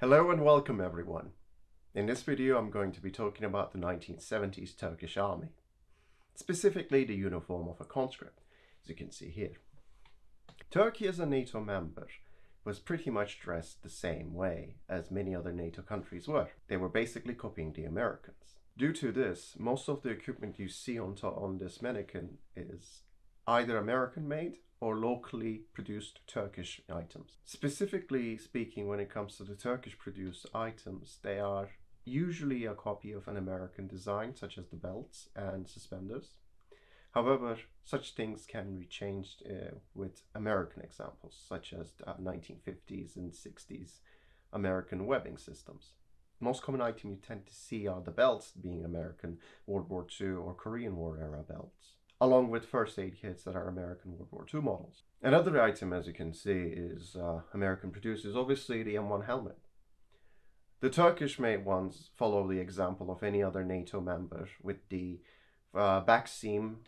Hello and welcome everyone. In this video I'm going to be talking about the 1970s Turkish army, specifically the uniform of a conscript, as you can see here. Turkey as a NATO member was pretty much dressed the same way as many other NATO countries were. They were basically copying the Americans. Due to this, most of the equipment you see on this mannequin is either American made or locally produced Turkish items. Specifically speaking, when it comes to the Turkish produced items, they are usually a copy of an American design, such as the belts and suspenders. However, such things can be changed with American examples, such as the 1950s and 60s American webbing systems. Most common item you tend to see are the belts being American World War II or Korean War era belts, along with first aid kits that are American World War II models. Another item, as you can see, is American produced, is obviously the M1 helmet. The Turkish made ones follow the example of any other NATO member, with the back seam,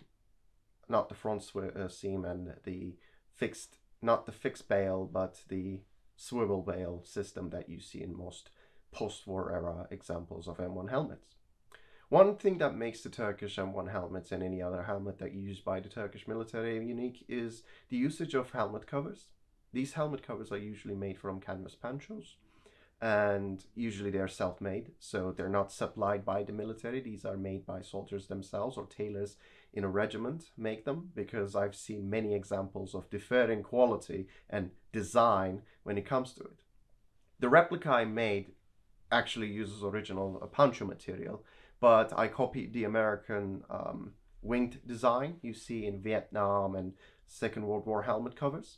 not the front seam, and the fixed, not the fixed bail, but the swivel bail system that you see in most post-war era examples of M1 helmets. One thing that makes the Turkish M1 helmets and any other helmet that used by the Turkish military unique is the usage of helmet covers. These helmet covers are usually made from canvas ponchos, and usually they're self-made, so they're not supplied by the military. These are made by soldiers themselves or tailors in a regiment make them, because I've seen many examples of differing quality and design when it comes to it. The replica I made actually uses original poncho material, but I copied the American winged design you see in Vietnam and Second World War helmet covers.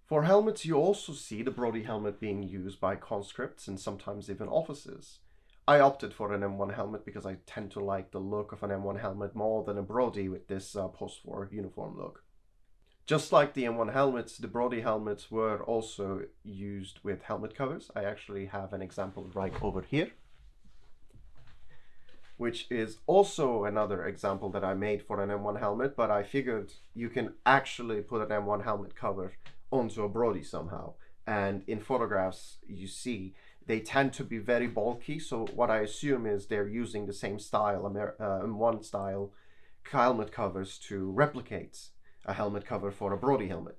For helmets, you also see the Brody helmet being used by conscripts and sometimes even officers. I opted for an M1 helmet because I tend to like the look of an M1 helmet more than a Brody with this post-war uniform look. Just like the M1 helmets, the Brody helmets were also used with helmet covers. I actually have an example right over here, which is also another example that I made for an M1 helmet, but I figured you can actually put an M1 helmet cover onto a Brody somehow. And in photographs you see they tend to be very bulky, so what I assume is they're using the same style, M1 style helmet covers to replicate a helmet cover for a Brody helmet.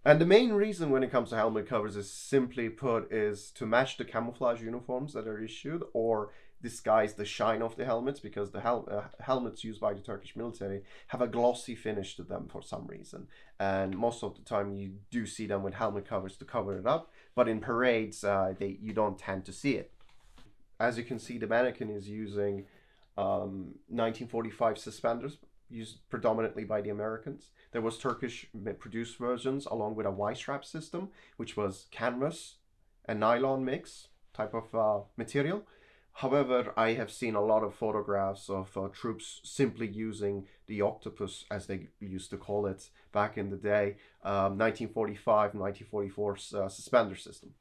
And the main reason when it comes to helmet covers is simply put is to match the camouflage uniforms that are issued or disguise the shine of the helmets, because the helmets used by the Turkish military have a glossy finish to them for some reason, and most of the time you do see them with helmet covers to cover it up, but in parades you don't tend to see it. As you can see, the mannequin is using 1945 suspenders used predominantly by the Americans. There was Turkish produced versions along with a Y-strap system, which was canvas and nylon mix type of material. However, I have seen a lot of photographs of troops simply using the octopus, as they used to call it back in the day, 1945, 1944 suspender system.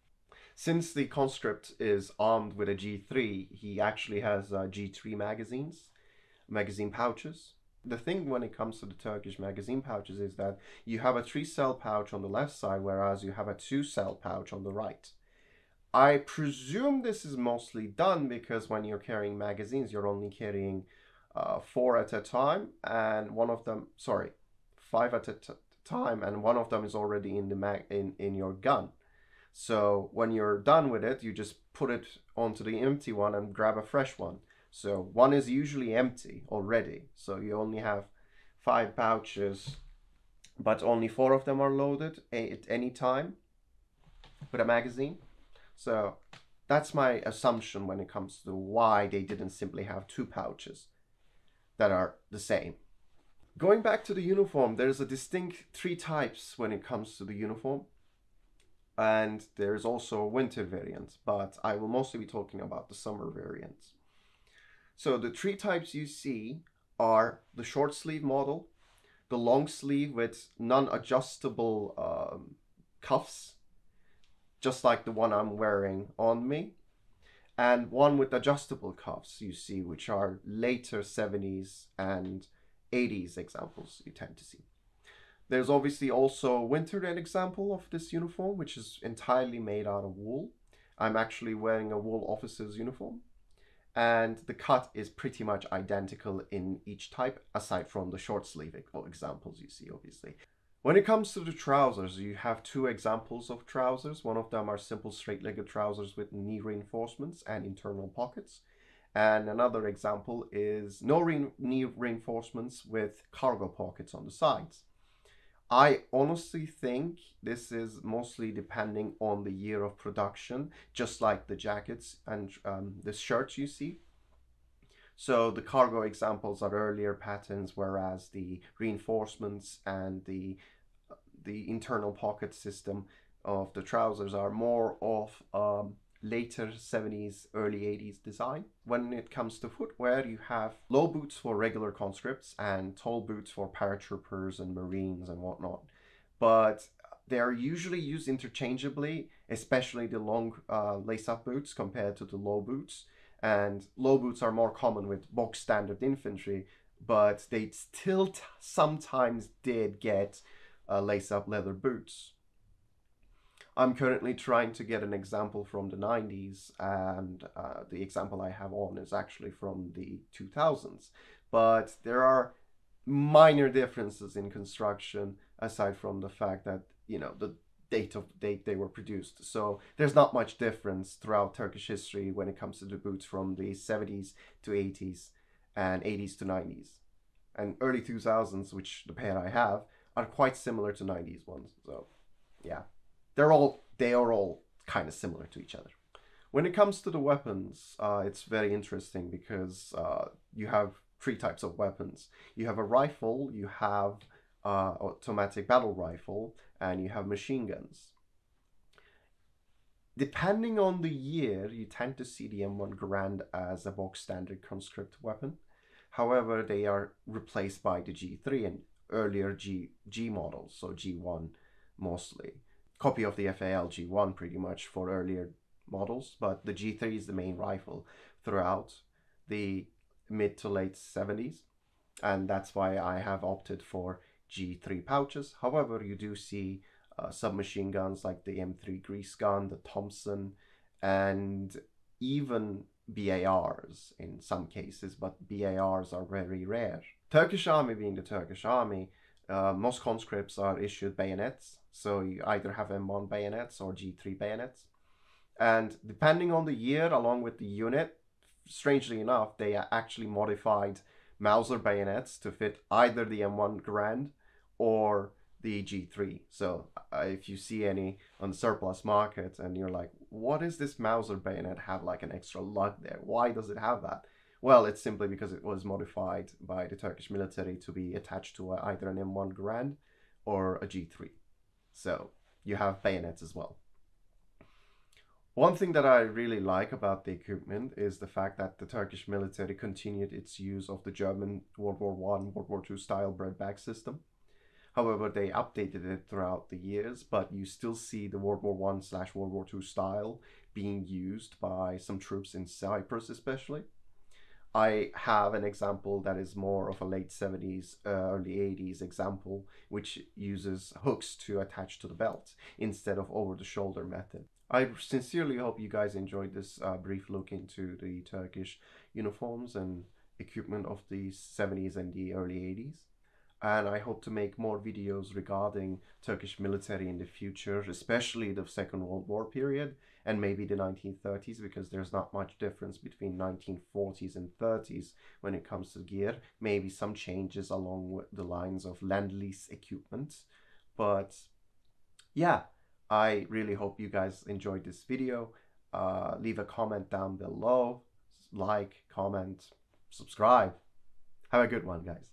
Since the conscript is armed with a G3, he actually has G3 magazine pouches. The thing when it comes to the Turkish magazine pouches is that you have a 3-cell pouch on the left side, whereas you have a 2-cell pouch on the right. I presume this is mostly done because when you're carrying magazines, you're only carrying 4 at a time, and 5 at a time, and one of them is already in the in your gun. So when you're done with it, you just put it onto the empty one and grab a fresh one. So one is usually empty already, so you only have 5 pouches, but only 4 of them are loaded at any time with a magazine. So that's my assumption when it comes to why they didn't simply have 2 pouches that are the same. Going back to the uniform, there's a distinct 3 types when it comes to the uniform. And there's also a winter variant, but I will mostly be talking about the summer variants. So the 3 types you see are the short sleeve model, the long sleeve with non-adjustable cuffs, just like the one I'm wearing on me, and one with adjustable cuffs you see, which are later 70s and 80s examples you tend to see. There's obviously also a winter example of this uniform, which is entirely made out of wool. I'm actually wearing a wool officer's uniform, and the cut is pretty much identical in each type, aside from the short sleeve examples you see, obviously. When it comes to the trousers, you have two examples of trousers. One of them are simple straight-legged trousers with knee reinforcements and internal pockets. And another example is no knee reinforcements with cargo pockets on the sides. I honestly think this is mostly depending on the year of production, just like the jackets and the shirts you see. So the cargo examples are earlier patterns, whereas the reinforcements and the internal pocket system of the trousers are more of later 70s, early 80s design. When it comes to footwear, you have low boots for regular conscripts and tall boots for paratroopers and Marines and whatnot. But they are usually used interchangeably, especially the long lace-up boots compared to the low boots. And low boots are more common with box standard infantry, but they still sometimes did get lace-up leather boots. I'm currently trying to get an example from the 90s, and the example I have on is actually from the 2000s. But there are minor differences in construction, aside from the fact that, you know, the date they were produced. So there's not much difference throughout Turkish history when it comes to the boots from the 70s to 80s and 80s to 90s. And early 2000s, which the pair I have, are quite similar to 90s ones. So yeah, they are all kind of similar to each other. When it comes to the weapons, it's very interesting because you have three types of weapons. You have a rifle, you have automatic battle rifle, and you have machine guns. Depending on the year, you tend to see the M1 Garand as a box standard conscript weapon. However, they are replaced by the G3 and earlier G models, so G1 mostly. Copy of the FAL G1 pretty much for earlier models, but the G3 is the main rifle throughout the mid to late 70s, and that's why I have opted for G3 pouches. However, you do see submachine guns like the M3 grease gun, the Thompson, and even BARs in some cases, but BARs are very rare. Turkish Army being the Turkish Army, most conscripts are issued bayonets, so you either have M1 bayonets or G3 bayonets. And depending on the year, along with the unit, strangely enough, they actually modified Mauser bayonets to fit either the M1 Garand or the G3. So if you see any on the surplus market and you're like, what is this Mauser bayonet have like an extra lug there? Why does it have that? Well, it's simply because it was modified by the Turkish military to be attached to either an M1 Garand or a G3. So you have bayonets as well. One thing that I really like about the equipment is the fact that the Turkish military continued its use of the German World War I, World War II style bread bag system. However, they updated it throughout the years, but you still see the World War I/World War II style being used by some troops in Cyprus especially. I have an example that is more of a late 70s, early 80s example, which uses hooks to attach to the belt instead of over-the-shoulder method. I sincerely hope you guys enjoyed this brief look into the Turkish uniforms and equipment of the 70s and the early 80s. And I hope to make more videos regarding Turkish military in the future, especially the Second World War period and maybe the 1930s, because there's not much difference between 1940s and 30s when it comes to gear. Maybe some changes along with the lines of Lend-Lease equipment. But yeah, I really hope you guys enjoyed this video. Leave a comment down below, like, comment, subscribe. Have a good one, guys.